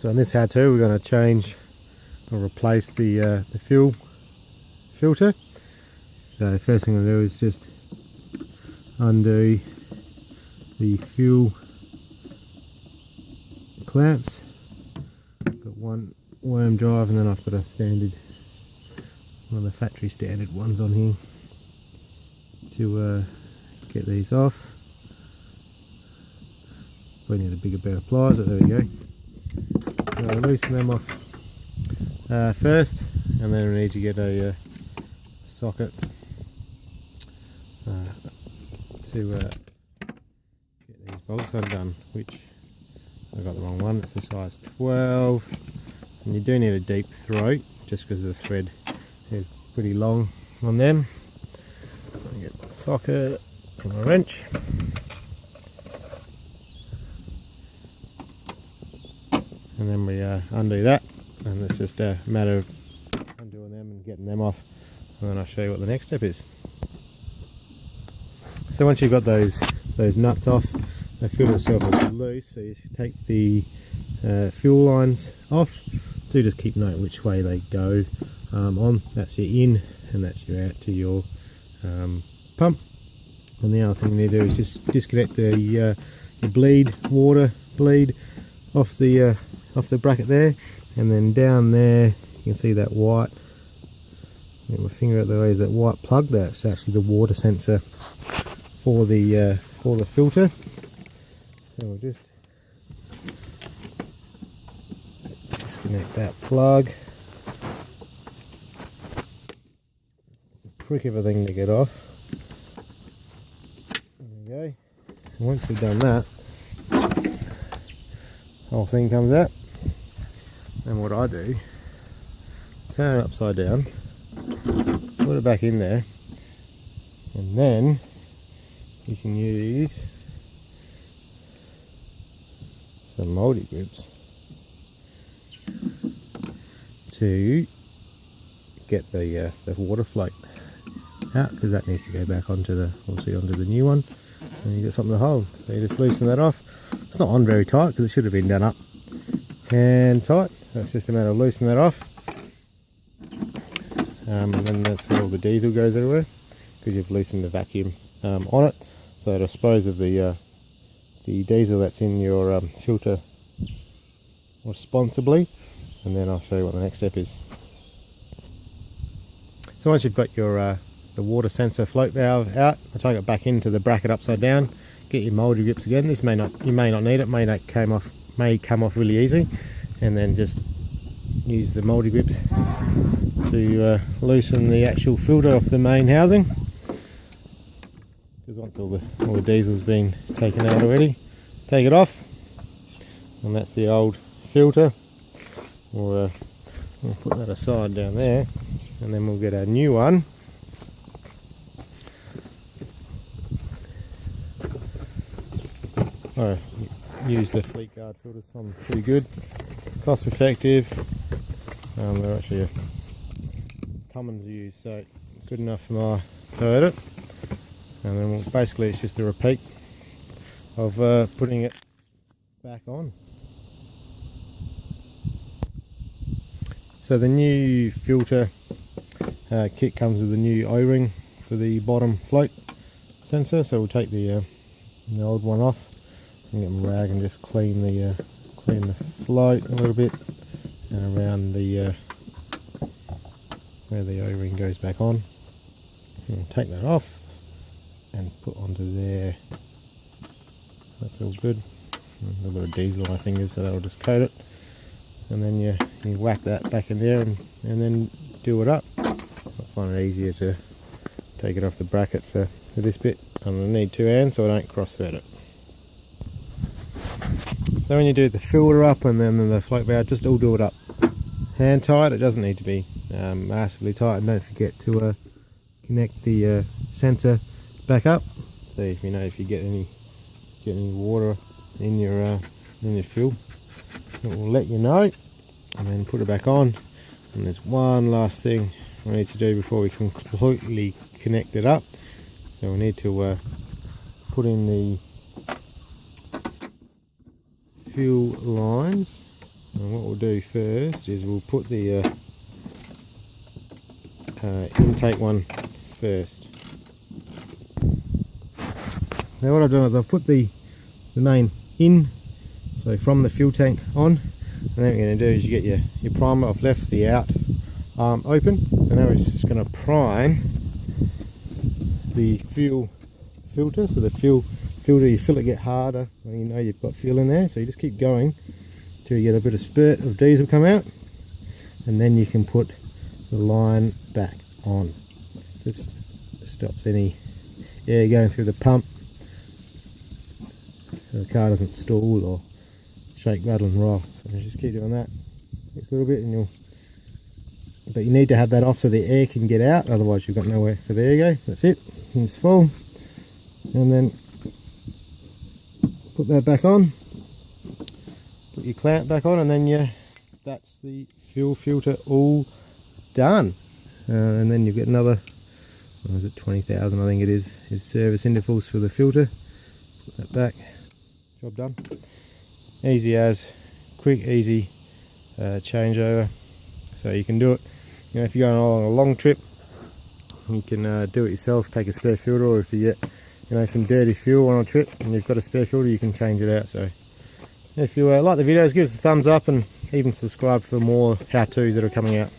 So in this how-to we're going to change or replace the fuel filter. So first thing I'll do is just undo the fuel clamps. Got one worm drive and then I've got a standard, one of the factory standard ones on here to get these off. We need a bigger pair of pliers, but there we go. So I'll loosen them off first, and then we need to get a socket to get these bolts undone, which I got the wrong one. It's a size 12, and you do need a deep throat just because the thread is pretty long on them. I'll get the socket and a wrench. And then we undo that, and it's just a matter of undoing them and getting them off, and then I'll show you what the next step is. So once you've got those nuts off, the filter itself is loose, so you take the fuel lines off. Do just keep note which way they go on. That's your in and that's your out to your pump. And the other thing you need to do is just disconnect the your water bleed off the bracket there, and then down there you can see that white, get my finger out there, is that white plug. That's actually the water sensor for the filter. So we'll just disconnect that plug. It's a prick of a thing to get off. There we go. And once we've done that, the whole thing comes out. And what I do, turn it upside down, put it back in there, and then you can use some mouldy grips to get the water float out, because that needs to go back onto the new one, and you get something to hold. So you just loosen that off. It's not on very tight because it should have been done up and tight, so it's just a matter of loosening that off. And then that's where all the diesel goes everywhere, because you've loosened the vacuum on it, so dispose of the diesel that's in your filter responsibly, and then I'll show you what the next step is. So once you've got your the water sensor float valve out, I take it back into the bracket upside down. Get your mouldy grips again. This you may not need it, may come off really easy, and then just use the mouldy grips to loosen the actual filter off the main housing. Because once all the diesel's been taken out already, take it off, and that's the old filter. We'll put that aside down there, and then we'll get our new one. I use the Fleet Guard filters, some pretty good, cost effective. They're actually a Cummins use, so good enough for my Toyota. And then basically it's just a repeat of putting it back on. So the new filter kit comes with a new O-ring for the bottom float sensor, so we'll take the old one off and get my rag and just clean the float a little bit and around the where the O-ring goes back on. And we'll take that off and put onto there. That's all good. A little bit of diesel on my fingers, so that'll just coat it. And then you whack that back in there and then do it up. I find it easier to take it off the bracket for this bit. I'm going to need 2 hands so I don't cross thread it. So when you do the filter up and then the float valve, just all do it up hand tight. It doesn't need to be massively tight, and don't forget to connect the sensor back up. So if you get any water in your fuel, it will let you know, and then put it back on. And there's one last thing we need to do before we can completely connect it up. So we need to put in the fuel lines And what we'll do first is we'll put the intake one first. Now what I've done is I've put the main in, so from the fuel tank on, and then what you're going to do is you get your primer. I've left the out arm open, so now it's just going to prime the fuel filter. So the fuel filter, you feel it get harder when you know you've got fuel in there, so you just keep going till you get a bit of spurt of diesel come out, and then you can put the line back on. Just stops any air going through the pump so the car doesn't stall or shake, rattle and roll. So just keep doing that next little bit, and but you need to have that off so the air can get out, otherwise you've got nowhere for the air to go. That's it, and it's full. And then put that back on, put your clamp back on, and then that's the fuel filter all done. And then you've got another, what was it, 20,000 I think it is service intervals for the filter. Put that back, job done. Easy as, quick, easy changeover. So you can do it, if you're going on a long trip, you can do it yourself, take a spare filter, or if you get some dirty fuel on a trip and you've got a spare filter, you can change it out. So if you like the videos, give us a thumbs up and even subscribe for more how-tos that are coming out.